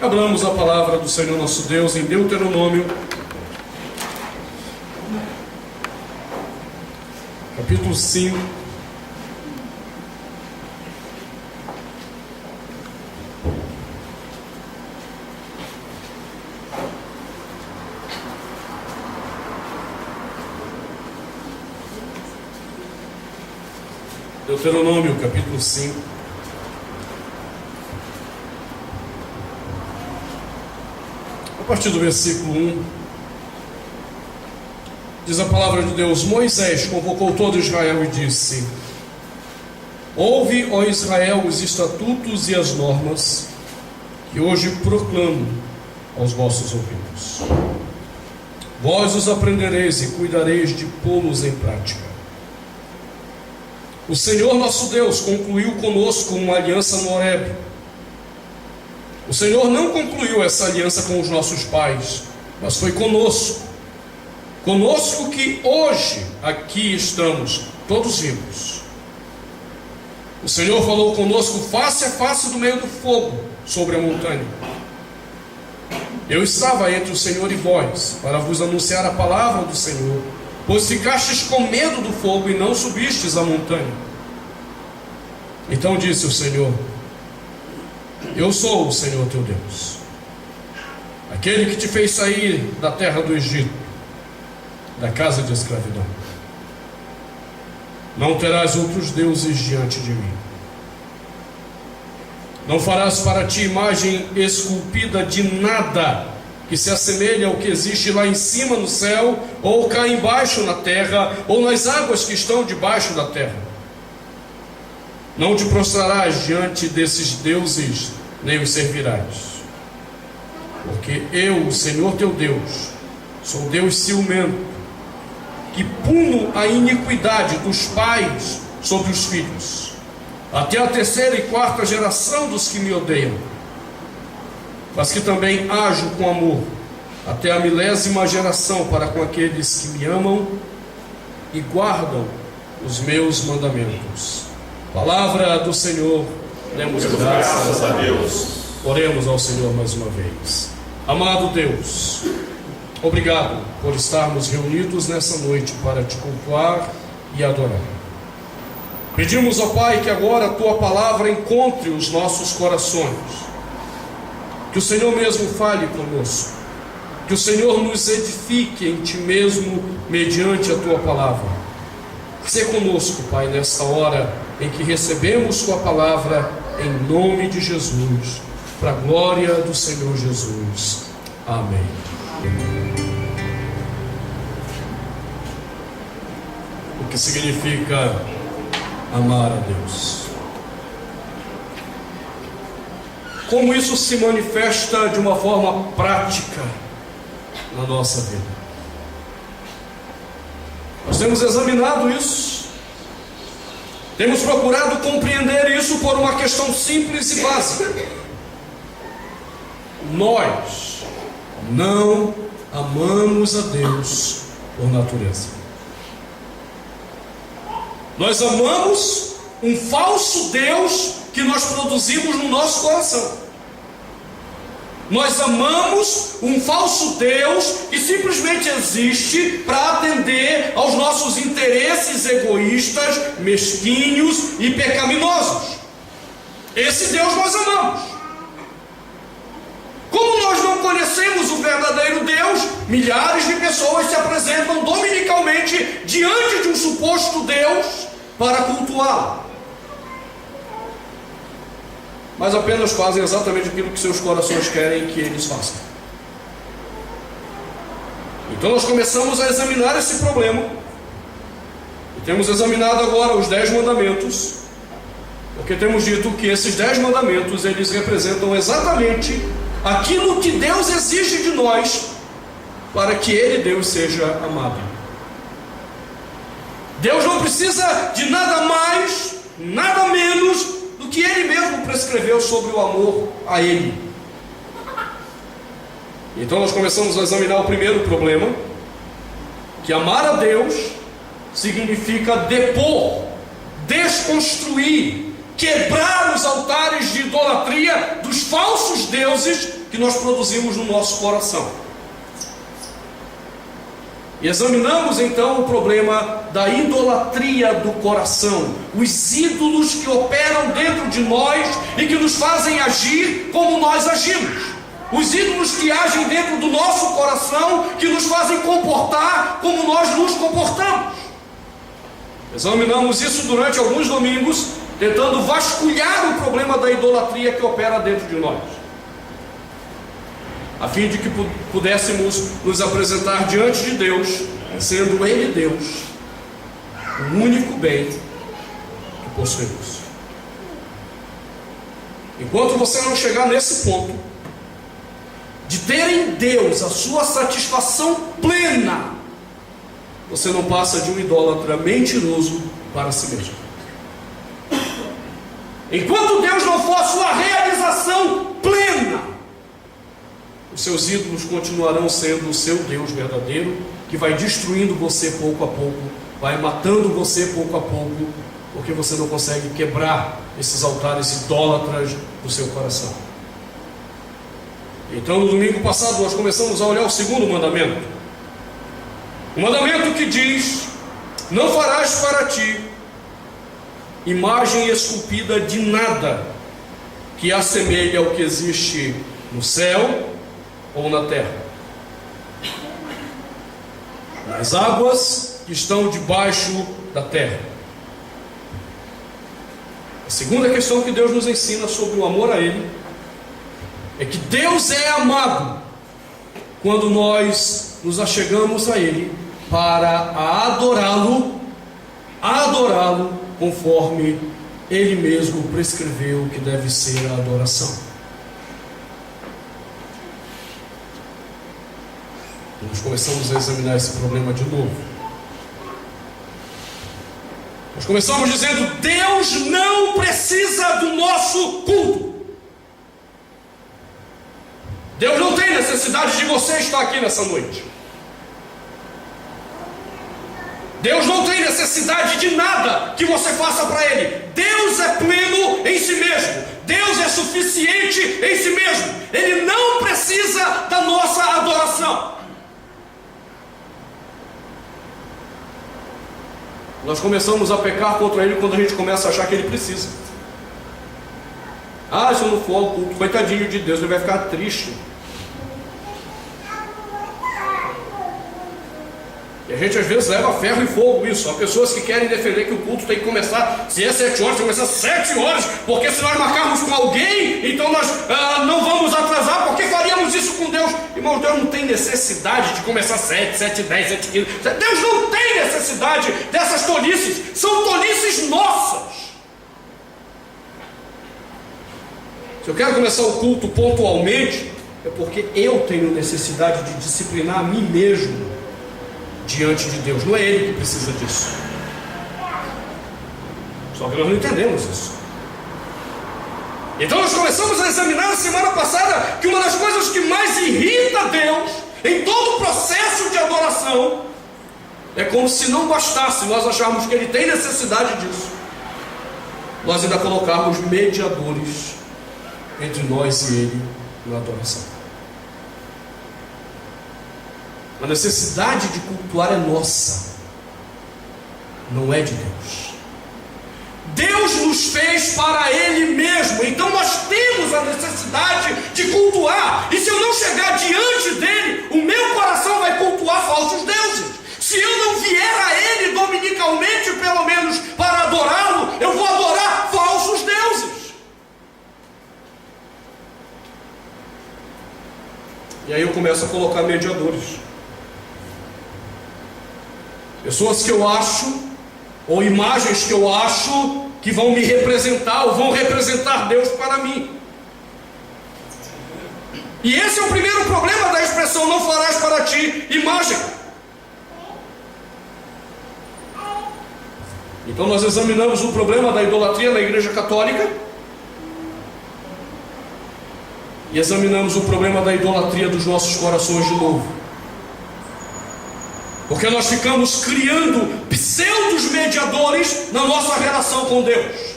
Abramos a palavra do Senhor nosso Deus em Deuteronômio, capítulo 5. Deuteronômio, capítulo 5. A partir do versículo 1, diz a palavra de Deus: Moisés convocou todo Israel e disse: Ouve, ó Israel, os estatutos e as normas que hoje proclamo aos vossos ouvidos. Vós os aprendereis e cuidareis de pô-los em prática. O Senhor nosso Deus concluiu conosco uma aliança no Horebe. O Senhor não concluiu essa aliança com os nossos pais, mas foi conosco. Conosco que hoje aqui estamos, todos vivos. O Senhor falou conosco face a face do meio do fogo, sobre a montanha. Eu estava entre o Senhor e vós, para vos anunciar a palavra do Senhor, pois ficastes com medo do fogo e não subistes a montanha. Então disse o Senhor: Eu sou o Senhor teu Deus, aquele que te fez sair da terra do Egito, da casa de escravidão. Não terás outros deuses diante de mim. Não farás para ti imagem esculpida de nada que se assemelhe ao que existe lá em cima no céu, ou cá embaixo na terra, ou nas águas que estão debaixo da terra. Não te prostrarás diante desses deuses, nem os servirás. Porque eu, o Senhor teu Deus, sou Deus ciumento, que puno a iniquidade dos pais sobre os filhos, até a terceira e quarta geração dos que me odeiam, mas que também ajo com amor até a 1000ª geração para com aqueles que me amam e guardam os meus mandamentos. Palavra do Senhor. Demos graças a Deus. Oremos ao Senhor mais uma vez. Amado Deus, obrigado por estarmos reunidos nessa noite para te cultuar e adorar. Pedimos, ó Pai, que agora a tua palavra encontre os nossos corações, que o Senhor mesmo fale conosco, que o Senhor nos edifique em ti mesmo mediante a tua palavra. Sê conosco, Pai, nesta hora em que recebemos tua palavra, em nome de Jesus, para a glória do Senhor Jesus. Amém. O que significa amar a Deus? Como isso se manifesta de uma forma prática na nossa vida? Nós temos examinado isso, temos procurado compreender isso por uma questão simples e básica. Nós não amamos a Deus por natureza. Nós amamos um falso Deus que nós produzimos no nosso coração. Nós amamos um falso Deus que simplesmente existe para atender aos nossos interesses egoístas, mesquinhos e pecaminosos. Esse Deus nós amamos. Como nós não conhecemos o verdadeiro Deus, milhares de pessoas se apresentam dominicalmente diante de um suposto Deus para cultuá-lo, mas apenas fazem exatamente aquilo que seus corações querem que eles façam. Então nós começamos a examinar esse problema, e temos examinado agora os 10 mandamentos, porque temos dito que esses 10 mandamentos, eles representam exatamente aquilo que Deus exige de nós, para que Ele, Deus, seja amado. Deus não precisa de nada mais, nada menos do que Ele mesmo prescreveu sobre o amor a Ele. Então nós começamos a examinar o primeiro problema, que amar a Deus significa depor, desconstruir, quebrar os altares de idolatria dos falsos deuses que nós produzimos no nosso coração. E examinamos então o problema da idolatria do coração, os ídolos que operam dentro de nós e que nos fazem agir como nós agimos. Os ídolos que agem dentro do nosso coração, que nos fazem comportar como nós nos comportamos. Examinamos isso durante alguns domingos, tentando vasculhar o problema da idolatria que opera dentro de nós, a fim de que pudéssemos nos apresentar diante de Deus, sendo Ele Deus, o único bem que possuímos. Enquanto você não chegar nesse ponto, de ter em Deus a sua satisfação plena, você não passa de um idólatra mentiroso para si mesmo. Enquanto Deus não for a sua realização plena, os seus ídolos continuarão sendo o seu Deus verdadeiro, que vai destruindo você pouco a pouco, vai matando você pouco a pouco, porque você não consegue quebrar esses altares idólatras do seu coração. Então, no domingo passado, nós começamos a olhar o segundo mandamento. O mandamento que diz: não farás para ti imagem esculpida de nada que assemelhe ao que existe no céu ou na terra, nas águas que estão debaixo da terra. A segunda questão que Deus nos ensina sobre o amor a Ele é que Deus é amado quando nós nos achegamos a Ele para adorá-lo conforme Ele mesmo prescreveu que deve ser a adoração. Nós começamos a examinar esse problema de novo. Nós começamos dizendo: Deus não precisa do nosso culto. Deus não tem necessidade de você estar aqui nessa noite. Deus não tem necessidade de nada que você faça para Ele. Deus é pleno em si mesmo. Deus é suficiente em si mesmo. Ele não precisa da nossa adoração. Nós começamos a pecar contra Ele quando a gente começa a achar que Ele precisa. Se eu não for ao culto, coitadinho de Deus, Ele vai ficar triste. E a gente às vezes leva ferro e fogo isso. Há pessoas que querem defender que o culto tem que começar, se é 7 horas, tem que começar 7 horas, porque se nós marcarmos com alguém, então nós não vamos atrasar, porque faríamos isso com Deus. Irmãos, Deus não tem necessidade de começar 7, 7:10, 7:15. Deus não tem necessidade dessas tolices. São tolices nossas. Se eu quero começar o culto pontualmente, é porque eu tenho necessidade de disciplinar a mim mesmo diante de Deus. Não é Ele que precisa disso. Só que nós não entendemos isso. Então nós começamos a examinar na semana passada que uma das coisas que mais irrita Deus em todo o processo de adoração é como se não bastasse nós acharmos que Ele tem necessidade disso, nós ainda colocarmos mediadores entre nós e Ele na adoração. A necessidade de cultuar é nossa, não é de Deus. Deus nos fez para Ele mesmo, então nós temos a necessidade de cultuar. E se eu não chegar diante dEle, o meu coração vai cultuar falsos deuses. Se eu não vier a Ele dominicalmente, pelo menos para adorá-lo, eu vou adorar falsos deuses. E aí eu começo a colocar mediadores. Pessoas que eu acho, ou imagens que eu acho que vão me representar, ou vão representar Deus para mim. E esse é o primeiro problema da expressão: não farás para ti imagem. Então nós examinamos o problema da idolatria na Igreja Católica, e examinamos o problema da idolatria dos nossos corações de novo. Porque nós ficamos criando pseudos mediadores na nossa relação com Deus.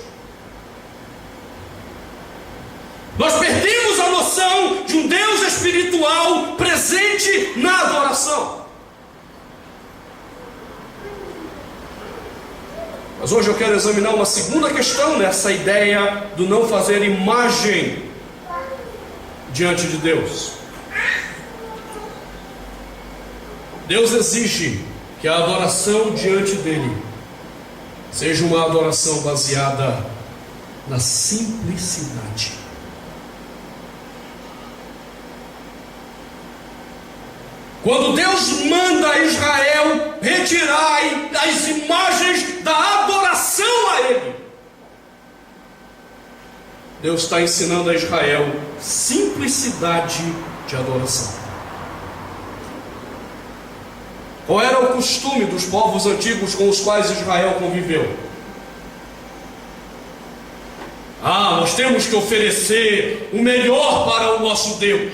Nós perdemos a noção adoração de um Deus espiritual presente na adoração. Mas hoje eu quero examinar uma segunda questão nessa ideia do não fazer imagem diante de Deus. Deus exige que a adoração diante dele seja uma adoração baseada na simplicidade. Quando Deus manda Israel retirar as imagens da adoração a Ele, Deus está ensinando a Israel simplicidade de adoração. Qual era o costume dos povos antigos com os quais Israel conviveu? Nós temos que oferecer o melhor para o nosso Deus.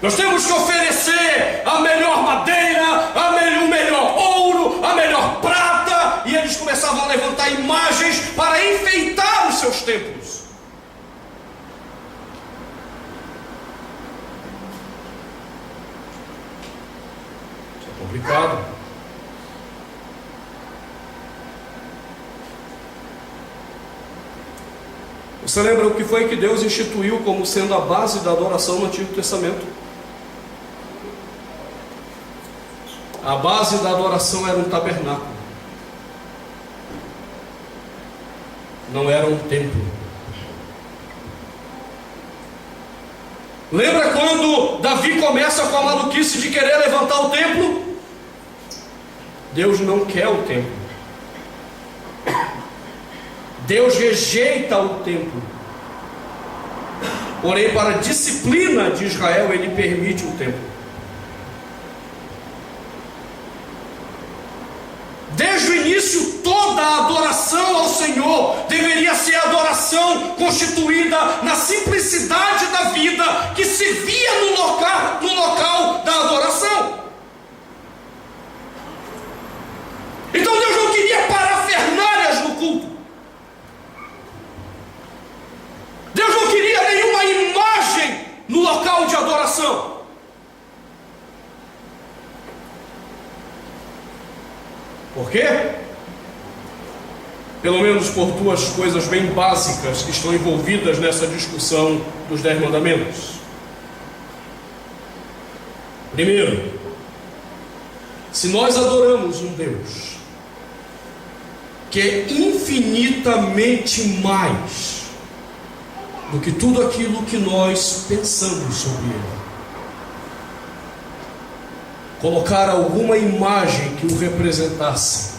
Nós temos que oferecer a melhor madeira, o melhor ouro, a melhor prata. E eles começavam a levantar imagens para enfeitar os seus templos. Isso é complicado. Você lembra o que foi que Deus instituiu como sendo a base da adoração no Antigo Testamento? A base da adoração era um tabernáculo. Não era um templo. Lembra quando Davi começa com a maluquice de querer levantar o templo? Deus não quer o templo. Deus rejeita o templo. Porém, para a disciplina de Israel, Ele permite o templo. Desde o início, toda a adoração ao Senhor deveria ser adoração constituída na simplicidade da vida que se via no local da adoração. Então Deus não queria parafernálias no culto. Deus não queria nenhuma imagem no local de adoração. Por quê? Pelo menos por duas coisas bem básicas que estão envolvidas nessa discussão dos 10 mandamentos. Primeiro, se nós adoramos um Deus que é infinitamente mais do que tudo aquilo que nós pensamos sobre Ele, colocar alguma imagem que o representasse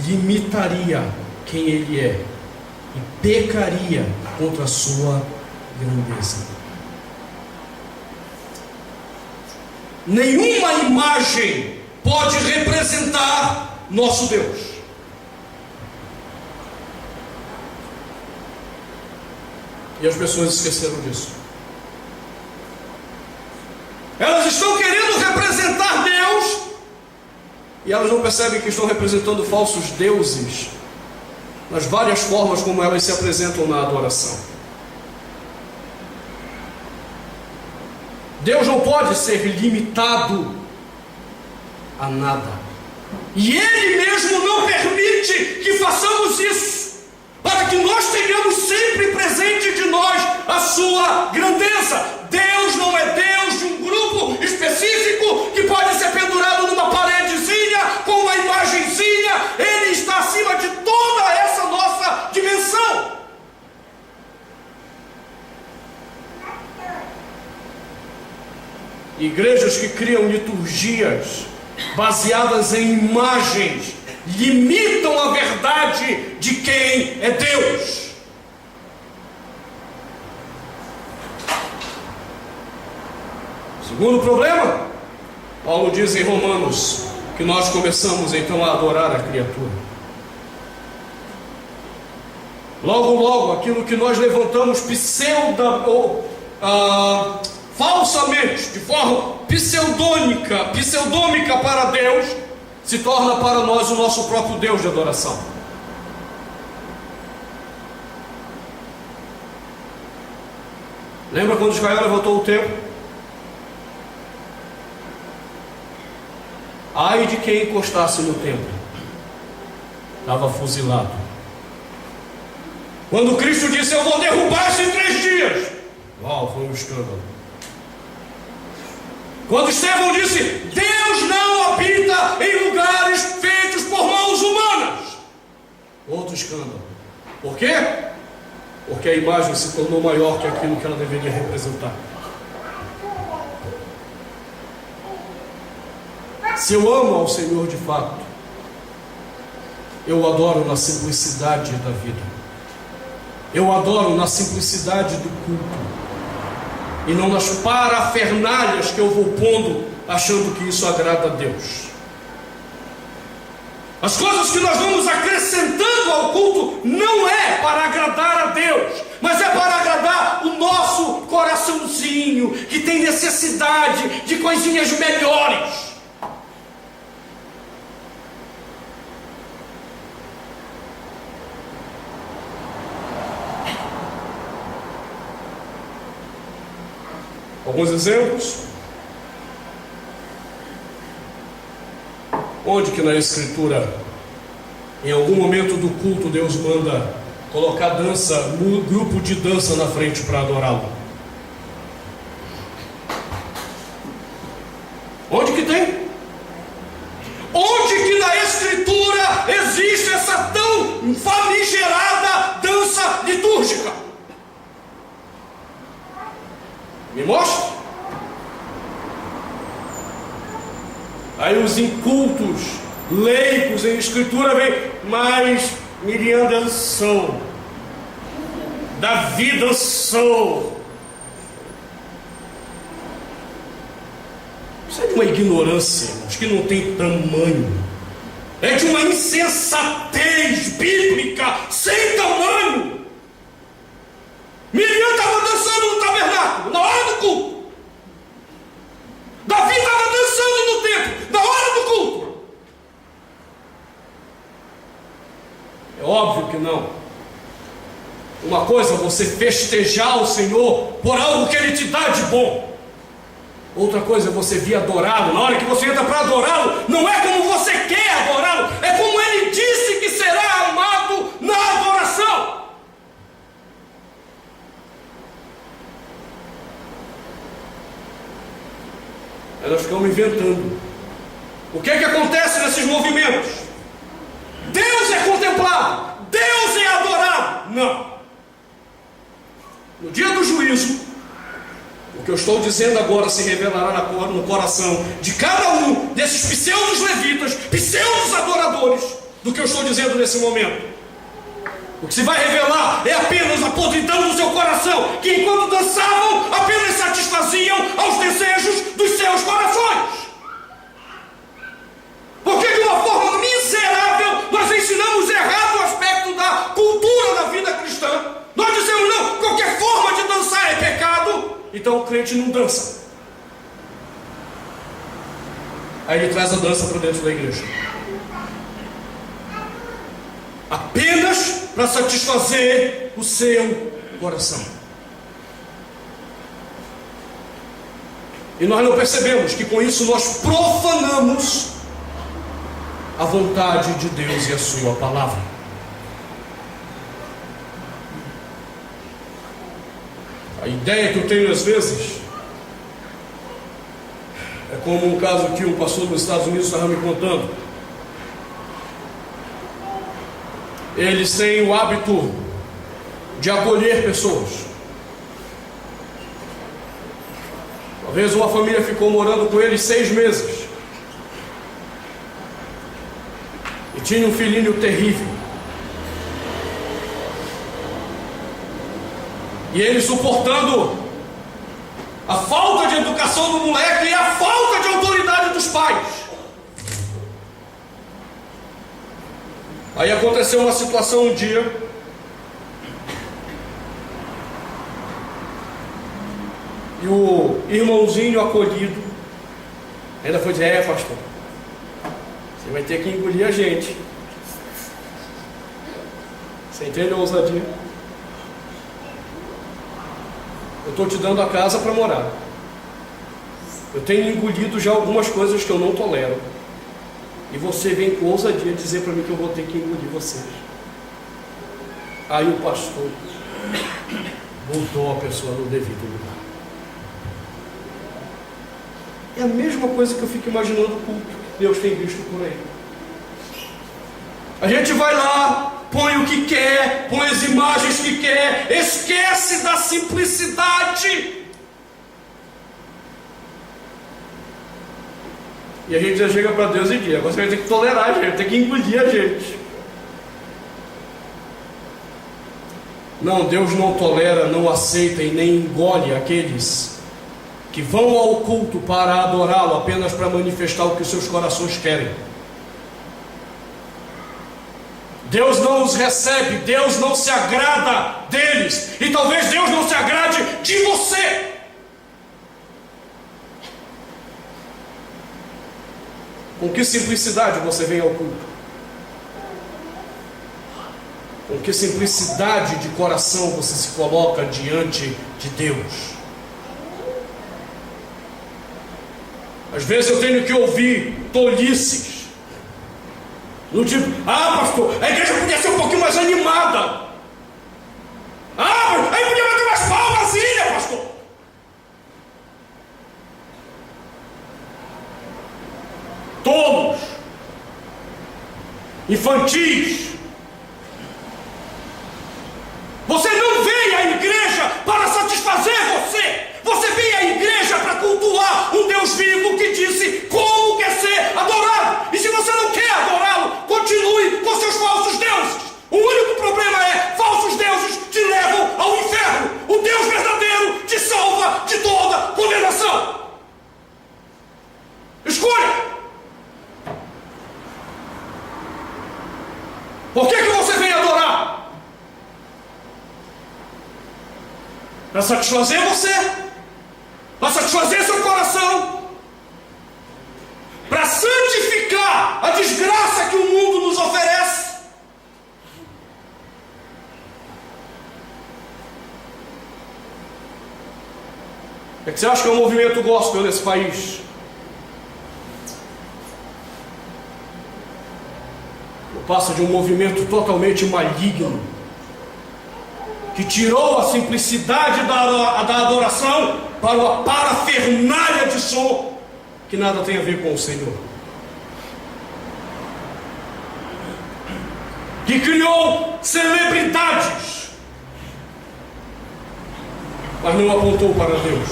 limitaria quem Ele é e pecaria contra a sua grandeza. Nenhuma imagem pode representar nosso Deus. E as pessoas esqueceram disso. Elas estão querendo representar Deus e elas não percebem que estão representando falsos deuses nas várias formas como elas se apresentam na adoração. Deus não pode ser limitado a nada. E Ele mesmo não permite que façamos isso, para que nós tenhamos sempre presente de nós a sua grandeza. Deus não é Deus de um grupo específico que pode ser pendurado numa paredezinha com uma imagenzinha. Ele está acima de toda essa nossa dimensão. Igrejas que criam liturgias baseadas em imagens limitam a verdade de quem é Deus. Segundo problema, Paulo diz em Romanos que nós começamos então a adorar a criatura. Logo, aquilo que nós levantamos falsamente, de forma pseudômica para Deus, se torna para nós o nosso próprio Deus de adoração. Lembra quando Israel levantou o templo? Ai de quem encostasse no templo, estava fuzilado. Quando Cristo disse: eu vou derrubar isso em 3 dias, uau, foi um escândalo. Quando Estevão disse: Deus não habita em lugares feitos por mãos humanas, outro escândalo. Por quê? Porque a imagem se tornou maior que aquilo que ela deveria representar. Se eu amo ao Senhor de fato, eu o adoro na simplicidade da vida. Eu o adoro na simplicidade do culto, e não nas parafernálias que eu vou pondo, achando que isso agrada a Deus. As coisas que nós vamos acrescentando ao culto não é para agradar a Deus, mas é para agradar o nosso coraçãozinho, que tem necessidade de coisinhas melhores. Alguns exemplos. Onde que na Escritura, em algum momento do culto, Deus manda colocar dança, um grupo de dança na frente para adorá-lo? Onde que tem? Onde que na Escritura existe essa tão famigerada dança litúrgica? Me mostra. Aí os incultos, leigos em Escritura vêm: mas Miriam dançou, Davi dançou. Isso é de uma ignorância, irmãos, que não tem tamanho. É de uma insensatez bíblica sem tamanho. Miriam estava dançando no tabernáculo, na hora do culto. Davi estava dançando no templo, na hora do culto. É óbvio que não. Uma coisa é você festejar o Senhor por algo que Ele te dá de bom. Outra coisa é você vir adorá-lo. Na hora que você entra para adorá-lo, não é como você quer adorá-lo, é como Ele disse que será amado na adoração. Nós ficamos inventando. O que é que acontece nesses movimentos? Deus é contemplado, Deus é adorado. Não. No dia do juízo, o que eu estou dizendo agora se revelará no coração de cada um desses pseudos levitas, pseudos adoradores, do que eu estou dizendo nesse momento. O que se vai revelar é apenas a podridão do seu coração, que enquanto dançavam, apenas satisfaziam aos desejos dos seus corações. Porque de uma forma miserável, nós ensinamos errado o aspecto da cultura da vida cristã. Nós dizemos: não, qualquer forma de dançar é pecado, então o crente não dança. Aí ele traz a dança para dentro da igreja, apenas para satisfazer o seu coração. E nós não percebemos que com isso nós profanamos a vontade de Deus e a sua palavra. A ideia que eu tenho às vezes é como um caso que um pastor dos Estados Unidos estava me contando. Eles têm o hábito de acolher pessoas. Uma vez uma família ficou morando com eles 6 meses. E tinha um filhinho terrível. E ele suportando a falta de educação do moleque e a falta de autoridade dos pais. Aí aconteceu uma situação um dia, e o irmãozinho acolhido ainda foi dizer: pastor, você vai ter que engolir a gente. Você entende a ousadia? Eu estou te dando a casa para morar. Eu tenho engolido já algumas coisas que eu não tolero. E você vem com ousadia dizer para mim que eu vou ter que engolir vocês. Aí o pastor botou a pessoa no devido lugar. É a mesma coisa que eu fico imaginando o culto que Deus tem visto por aí. A gente vai lá, põe o que quer, põe as imagens que quer, esquece da simplicidade. E a gente já chega para Deus e diz: agora você vai ter que tolerar a gente, vai ter que engolir a gente. Não, Deus não tolera, não aceita e nem engole aqueles que vão ao culto para adorá-lo apenas para manifestar o que os seus corações querem. Deus não os recebe, Deus não se agrada deles, e talvez Deus não se agrade de você. Com que simplicidade você vem ao culto? Com que simplicidade de coração você se coloca diante de Deus? Às vezes eu tenho que ouvir tolices, no tipo: ah, pastor, a igreja podia ser um pouquinho mais animada. Ah, aí podia bater umas palmas, né, pastor? Tolos, infantis. Você não vem à igreja para satisfazer você. Você vem à igreja para cultuar um Deus vivo que disse como quer ser adorado. E se você não quer adorá-lo, continue com seus falsos deuses. O único problema é: falsos deuses te levam ao inferno. O Deus verdadeiro te salva de toda condenação. Escolha. Por que você vem adorar? Para satisfazer você? Para satisfazer seu coração? Para santificar a desgraça que o mundo nos oferece? O que você acha que é um movimento gospel nesse país? Passa de um movimento totalmente maligno, que tirou a simplicidade da adoração para uma parafernália de som que nada tem a ver com o Senhor, que criou celebridades, mas não apontou para Deus,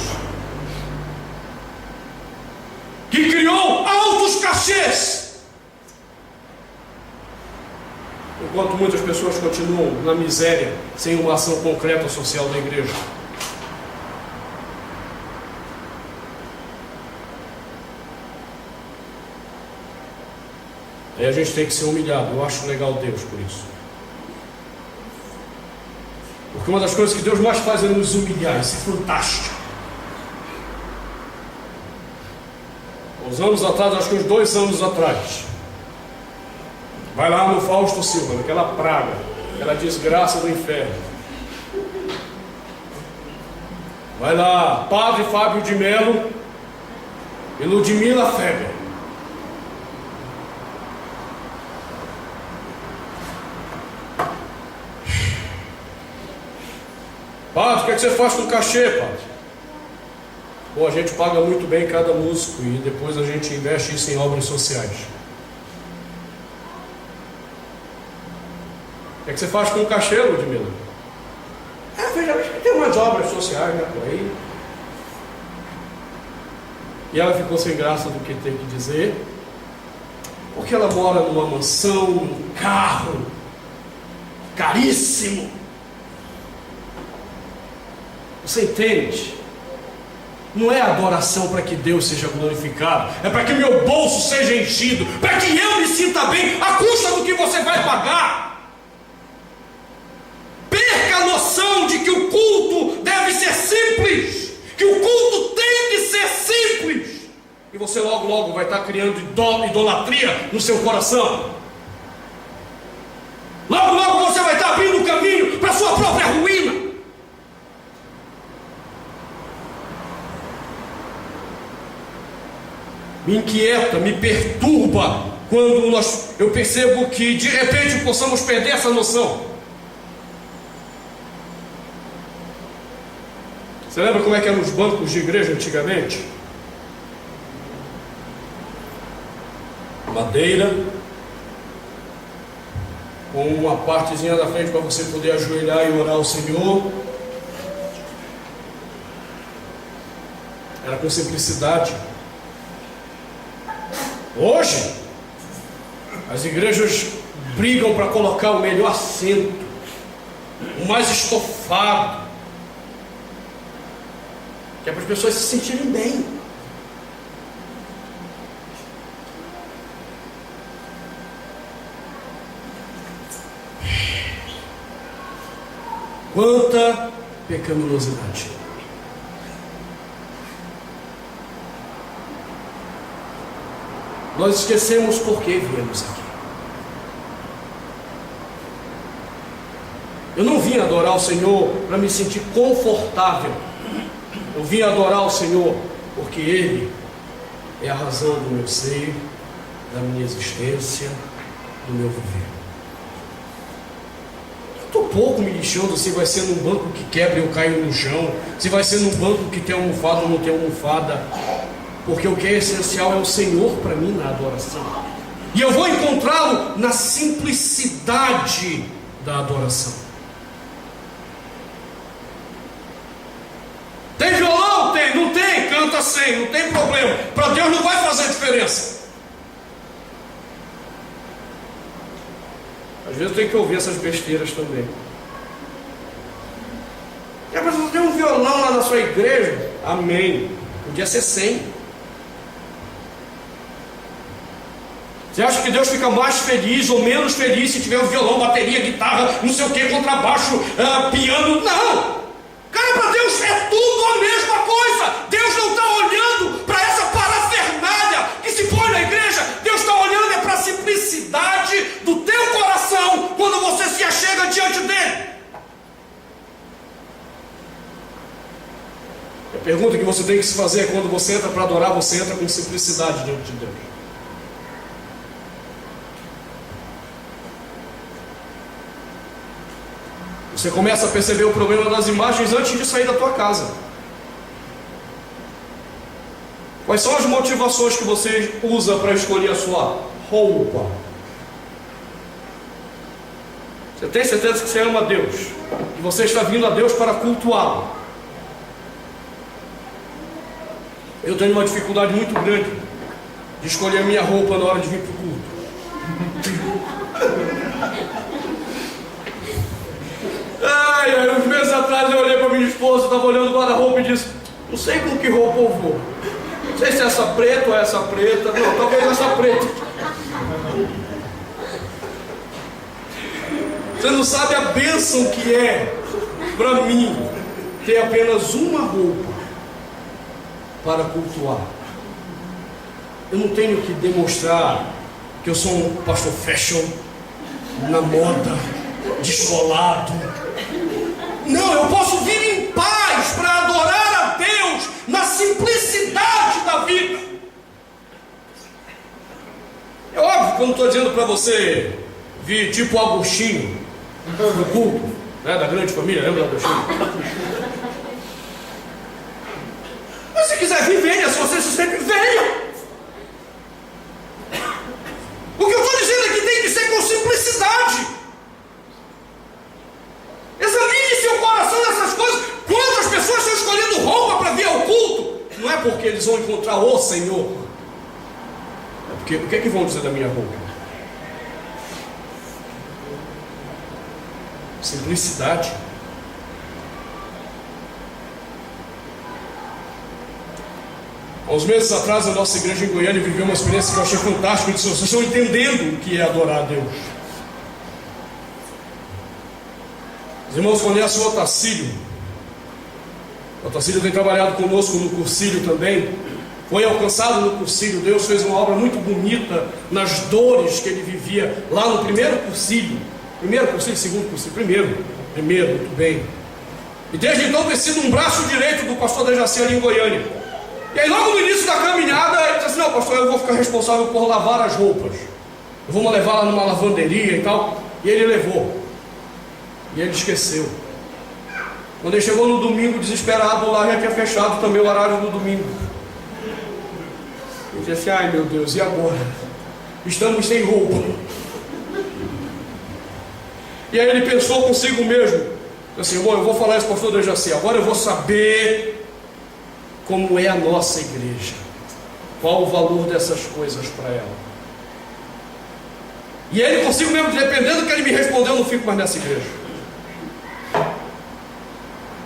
que criou altos cachês, enquanto muitas pessoas continuam na miséria, sem uma ação concreta social da igreja. Aí a gente tem que ser humilhado. Eu acho legal Deus por isso. Porque uma das coisas que Deus mais faz é nos humilhar. Isso é fantástico. Uns anos atrás, acho que uns 2 anos atrás, vai lá no Fausto Silva, naquela praga, aquela desgraça do inferno. Vai lá, Padre Fábio de Mello e Ludmila Feber. Padre, o que você faz com o cachê, padre? Pô, a gente paga muito bem cada músico e depois a gente investe isso em obras sociais. O que você faz com o cachê, Ludmila? Veja, acho que tem umas obras sociais, né, por aí. E ela ficou sem graça do que tem que dizer, porque ela mora numa mansão, num carro caríssimo. Você entende? Não é adoração para que Deus seja glorificado, é para que meu bolso seja enchido, para que eu me sinta bem à custa do que você vai pagar. Perca a noção de que o culto deve ser simples, que o culto tem que ser simples, e você logo vai estar criando idolatria no seu coração. Logo você vai estar abrindo o caminho para a sua própria ruína. me inquieta, me perturba, quando eu percebo que de repente possamos perder essa noção. Você lembra como é que eram os bancos de igreja antigamente? Madeira, com uma partezinha da frente para você poder ajoelhar e orar ao Senhor. Era com simplicidade. Hoje, as igrejas brigam para colocar o melhor assento, o mais estofado, que é para as pessoas se sentirem bem. Quanta pecaminosidade! Nós esquecemos por que viemos aqui. Eu não vim adorar o Senhor para me sentir confortável. Eu vim adorar o Senhor porque Ele é a razão do meu ser, da minha existência, do meu viver. Eu estou pouco me lixando se vai ser num banco que quebra e eu caio no chão, se vai ser num banco que tem almofada ou não tem almofada, porque o que é essencial é o Senhor para mim na adoração. E eu vou encontrá-lo na simplicidade da adoração. Tem violão? Tem. Não tem? Canta sem, não tem problema. Para Deus não vai fazer diferença. Às vezes eu tenho que ouvir essas besteiras também. E a pessoa tem um violão lá na sua igreja? Amém. Podia ser 100. Você acha que Deus fica mais feliz ou menos feliz se tiver um violão, bateria, guitarra, não sei o que, contrabaixo, piano? Não! Cara, para Deus é tudo a mesma coisa. Deus não está olhando para essa parafernália que se põe na igreja. Deus está olhando para a simplicidade do teu coração quando você se achega diante dele. A pergunta que você tem que se fazer é: quando você entra para adorar, você entra com simplicidade diante de Deus? Você começa a perceber o problema das imagens antes de sair da tua casa. Quais são as motivações que você usa para escolher a sua roupa? Você tem certeza que você ama a Deus? E você está vindo a Deus para cultuá-lo? Eu tenho uma dificuldade muito grande de escolher a minha roupa na hora de vir para o culto. Uns meses atrás eu olhei para minha esposa, estava olhando o guarda-roupa e disse: não sei com que roupa eu vou. Não sei se é essa preta ou essa preta. Não, talvez essa preta. Você não sabe a bênção que é para mim ter apenas uma roupa para cultuar. Eu não tenho que demonstrar que eu sou um pastor fashion, na moda, descolado. Não, eu posso vir em paz para adorar a Deus na simplicidade da vida. É óbvio que eu não estou dizendo para você vir tipo Agostinho no culto, né, da grande família, lembra do Agostinho? Mas se quiser vir, venha. Se você se sente, venha. O que eu estou dizendo é que tem que ser com simplicidade. Examine seu coração nessas coisas. Quantas pessoas estão escolhendo roupa para vir ao culto? Não é porque eles vão encontrar o Senhor, é porque o que é que vão dizer da minha roupa? Simplicidade. Há uns meses atrás, a nossa igreja em Goiânia viveu uma experiência que eu achei fantástica. Eu disse: vocês estão entendendo o que é adorar a Deus? Os irmãos conhecem o Otacílio. O Otacílio tem trabalhado conosco no Cursilho também. Foi alcançado no Cursilho. Deus fez uma obra muito bonita nas dores que ele vivia lá no primeiro Cursilho. Primeiro Cursilho, segundo Cursilho? Primeiro, muito bem. E desde então tem sido um braço direito do pastor Dejaci ali em Goiânia. E aí logo no início da caminhada, ele disse assim: não, pastor, eu vou ficar responsável por lavar as roupas. Eu vou levar lá numa lavanderia e tal. E ele levou. E ele esqueceu. Quando ele chegou no domingo, desesperado, lá já tinha fechado também o horário do domingo. Ele disse assim: ai meu Deus, e agora? Estamos sem roupa. E aí ele pensou consigo mesmo, assim: bom, eu vou falar isso para o pastor Dejaci, agora eu vou saber como é a nossa igreja, qual o valor dessas coisas para ela. E ele consigo mesmo, dependendo do que ele me respondeu, eu não fico mais nessa igreja.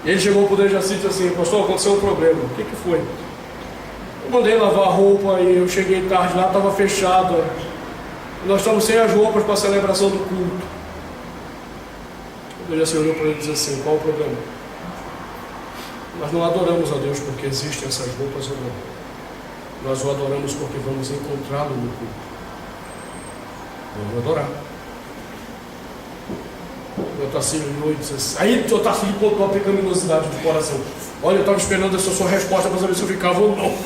E ele chegou para o Dejaci e disse assim: pastor, aconteceu um problema. O que foi? Eu mandei lavar a roupa e eu cheguei tarde lá, estava fechada. Nós estamos sem as roupas para a celebração do culto. O Dejaci olhou para ele e disse assim: qual o problema? Nós não adoramos a Deus porque existem essas roupas ou não. Nós o adoramos porque vamos encontrá-lo no culto. Vamos adorar. O Otacílio olhou e disse assim. Aí o Otacílio contou a pecaminosidade do coração. Olha, eu estava esperando essa sua resposta para saber se eu ficava ou não.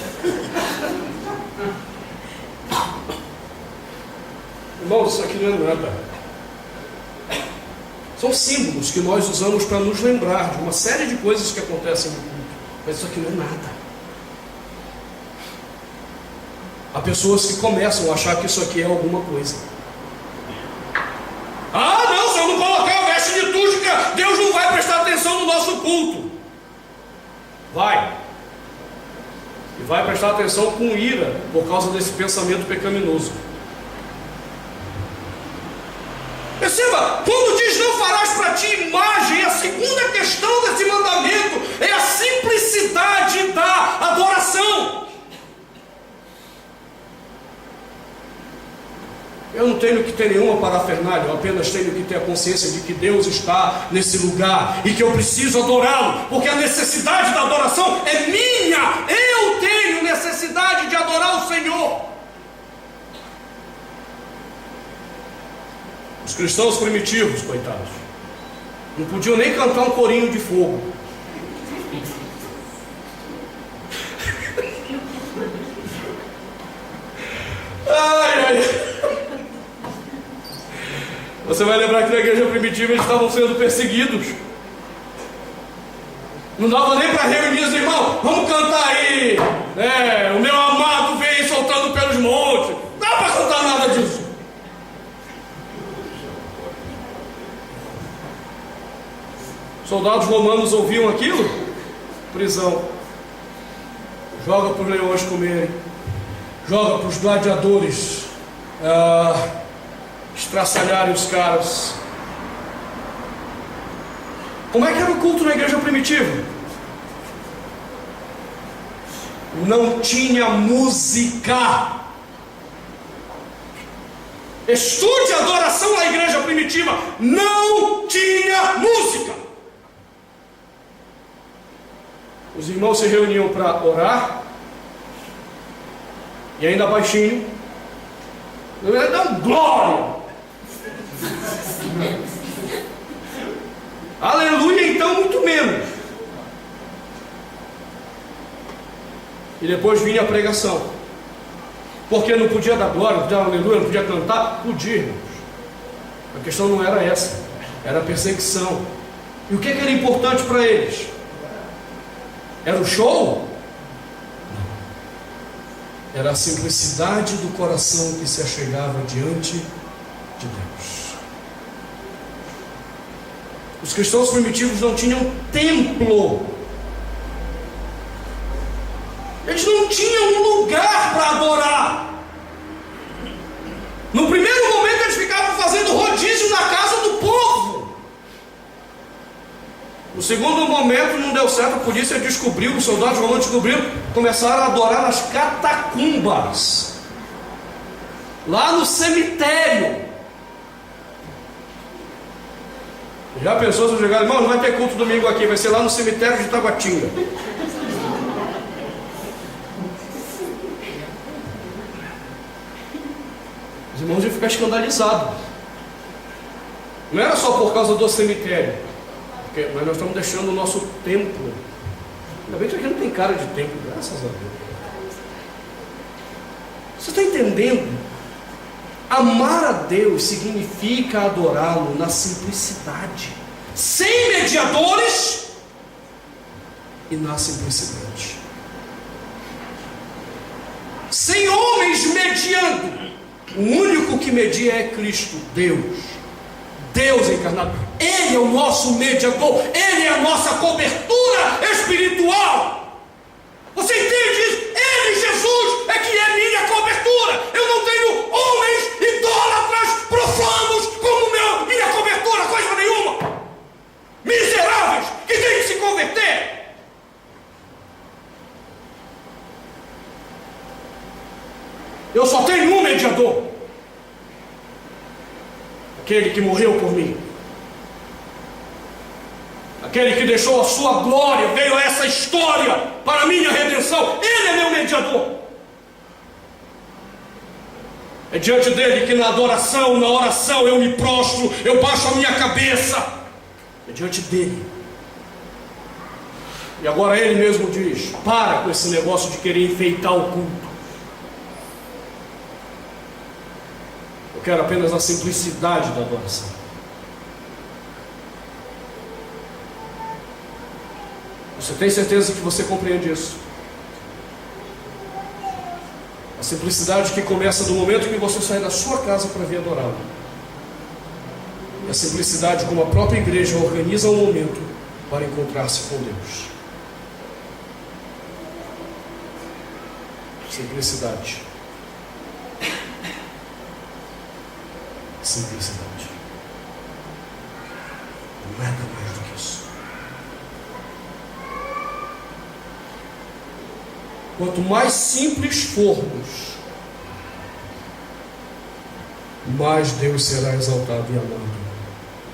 Irmãos, isso aqui não é nada. São símbolos que nós usamos para nos lembrar de uma série de coisas que acontecem no culto. Mas isso aqui não é nada. Há pessoas que começam a achar que isso aqui é alguma coisa. Ah, não, se eu não colocar a veste litúrgica, Deus não vai prestar atenção no nosso culto. Vai. E vai prestar atenção com ira por causa desse pensamento pecaminoso. Perceba, quando diz não farás para ti imagem, a segunda questão desse mandamento é a simplicidade da adoração. Eu não tenho que ter nenhuma parafernália, eu apenas tenho que ter a consciência de que Deus está nesse lugar e que eu preciso adorá-lo, porque a necessidade da adoração é minha. Eu tenho necessidade de adorar o Senhor. Os cristãos primitivos, coitados, não podiam nem cantar um corinho de fogo. Ai, ai. Você vai lembrar que na igreja primitiva eles estavam sendo perseguidos. Não dava nem para reunir os irmãos. Vamos cantar aí, o meu amado vem soltando pelos montes. Não dá para cantar nada disso. Soldados romanos ouviam aquilo? Prisão. Joga para os leões comerem. Joga para os gladiadores estraçalharem os caras. Como é que era o culto na igreja primitiva? Não tinha música. Estude a adoração na igreja primitiva. Não tinha música. Os irmãos se reuniam para orar, e ainda baixinho, dando glória. Aleluia, então, muito menos. E depois vinha a pregação. Porque não podia dar glória, não podia dar aleluia, não podia cantar? Podia, irmãos. A questão não era essa, era a perseguição. E o que era importante para eles? Era o show? Não. Era a simplicidade do coração que se achegava diante de Deus. Os cristãos primitivos não tinham templo. Eles não tinham um lugar para adorar. No primeiro momento eles ficavam fazendo rodízio na casa do povo. No segundo momento não deu certo, a polícia descobriu, os soldados romanos descobriram, começaram a adorar nas catacumbas, lá no cemitério. Já pensou se eu chegar, irmão, não vai ter culto domingo aqui, vai ser lá no cemitério de Taguatinga. Os irmãos iam ficar escandalizados. Não era só por causa do cemitério, mas nós estamos deixando o nosso templo. Ainda bem que aqui não tem cara de templo, graças a Deus. Você está entendendo? Amar a Deus significa adorá-lo na simplicidade, sem mediadores e na simplicidade, sem homens mediando. O único que media é Cristo, Deus encarnado. Ele é o nosso mediador, Ele é a nossa cobertura espiritual. Você entende isso? Ele, Jesus, é que é minha cobertura. Eu não tenho homens idólatras profanos como minha cobertura, coisa nenhuma. Miseráveis que têm que se converter. Eu só tenho um mediador, aquele que morreu por mim, aquele que deixou a sua glória, veio a essa história para a minha redenção. Ele é meu mediador. É diante dele que na adoração, na oração eu me prostro, eu baixo a minha cabeça. É diante dele. E agora ele mesmo diz: para com esse negócio de querer enfeitar o culto. Eu quero apenas a simplicidade da adoração. Você tem certeza que você compreende isso? A simplicidade que começa do momento que você sai da sua casa para vir adorá-lo. E a simplicidade como a própria igreja organiza um momento para encontrar-se com Deus. Simplicidade. Simplicidade. Nada mais do que isso. Quanto mais simples formos, mais Deus será exaltado e amado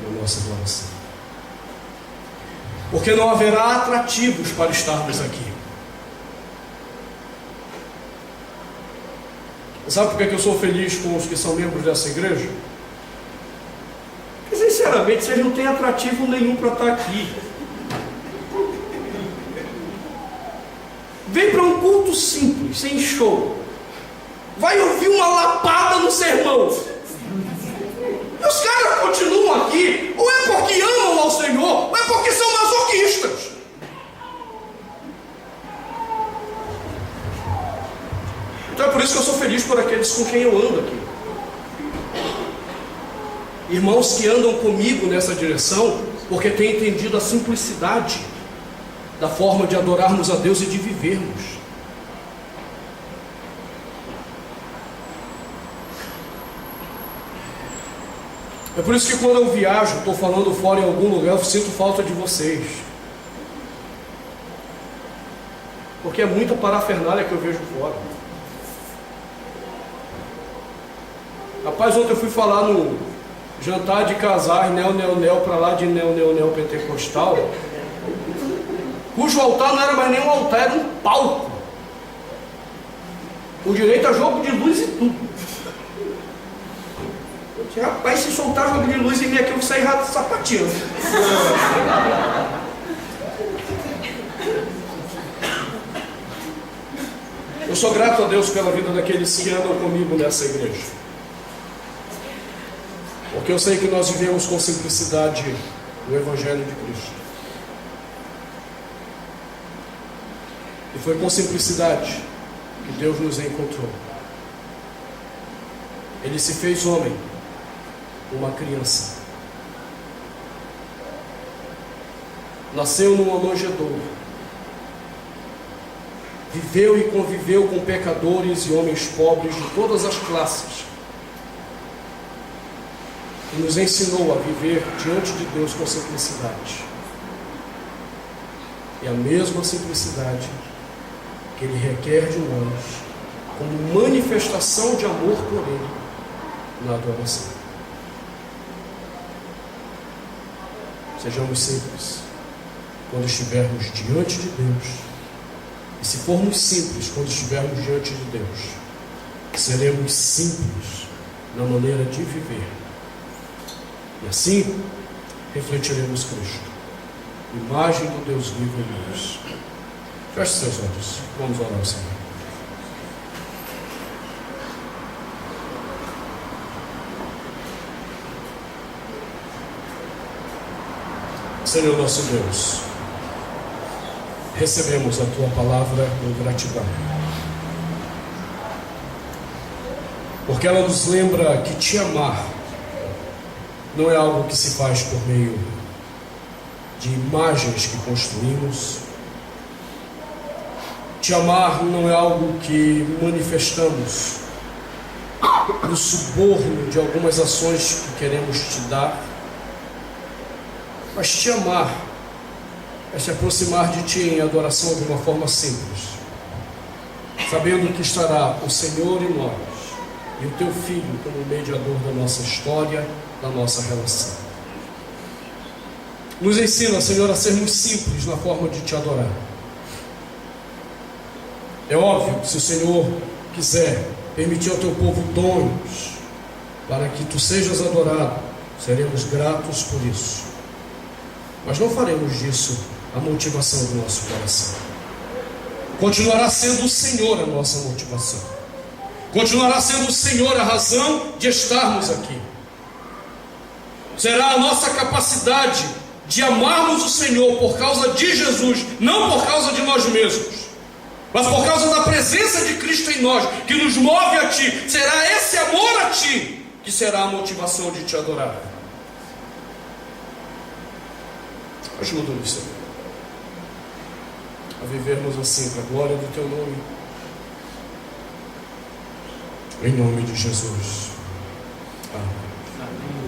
na nossa adoração. Porque não haverá atrativos para estarmos aqui. Sabe por que eu sou feliz com os que são membros dessa igreja? Porque, sinceramente, vocês não têm atrativo nenhum para estar aqui. Vem para um culto simples, sem show. Vai ouvir uma lapada no sermão. E os caras continuam aqui, ou é porque amam ao Senhor, ou é porque são masoquistas. Então é por isso que eu sou feliz por aqueles com quem eu ando aqui. Irmãos que andam comigo nessa direção, porque têm entendido a simplicidade da forma de adorarmos a Deus e de vivermos. É por isso que quando eu viajo, estou falando fora em algum lugar, eu sinto falta de vocês. Porque é muita parafernália que eu vejo fora. Rapaz, ontem eu fui falar no jantar de casais, neo, para lá de neo pentecostal, cujo altar não era mais nem um altar, era um palco, com direito a jogo de luz e tudo. Eu disse: rapaz, se soltar jogo de luz em mim aqui, eu vou sair sapateando. Eu sou grato a Deus pela vida daqueles que andam comigo nessa igreja, porque eu sei que nós vivemos com simplicidade o Evangelho de Cristo. E foi com simplicidade que Deus nos encontrou. Ele se fez homem, uma criança. Nasceu numa manjedoura. Viveu e conviveu com pecadores e homens pobres de todas as classes. E nos ensinou a viver diante de Deus com simplicidade. E a mesma simplicidade que Ele requer de nós, como manifestação de amor por Ele, na adoração. Sejamos simples quando estivermos diante de Deus. E se formos simples quando estivermos diante de Deus, seremos simples na maneira de viver. E assim refletiremos Cristo, imagem do Deus vivo em nós. Feche seus olhos, vamos orar ao Senhor. Senhor nosso Deus, recebemos a Tua palavra com gratidão, porque ela nos lembra que Te amar não é algo que se faz por meio de imagens que construímos. Te amar não é algo que manifestamos no suborno de algumas ações que queremos Te dar. Mas Te amar é se aproximar de Ti em adoração de uma forma simples, sabendo que estará o Senhor em nós e o Teu Filho como mediador da nossa história, da nossa relação. Nos ensina, Senhor, a sermos simples na forma de Te adorar. É óbvio que se o Senhor quiser permitir ao Teu povo dons para que Tu sejas adorado, seremos gratos por isso. Mas não faremos disso a motivação do nosso coração. Continuará sendo o Senhor a nossa motivação. Continuará sendo o Senhor a razão de estarmos aqui. Será a nossa capacidade de amarmos o Senhor por causa de Jesus, não por causa de nós mesmos, mas por causa da presença de Cristo em nós, que nos move a Ti. Será esse amor a Ti que será a motivação de Te adorar. Ajuda-nos, Senhor, a vivermos assim para a glória do Teu nome, em nome de Jesus. Amém.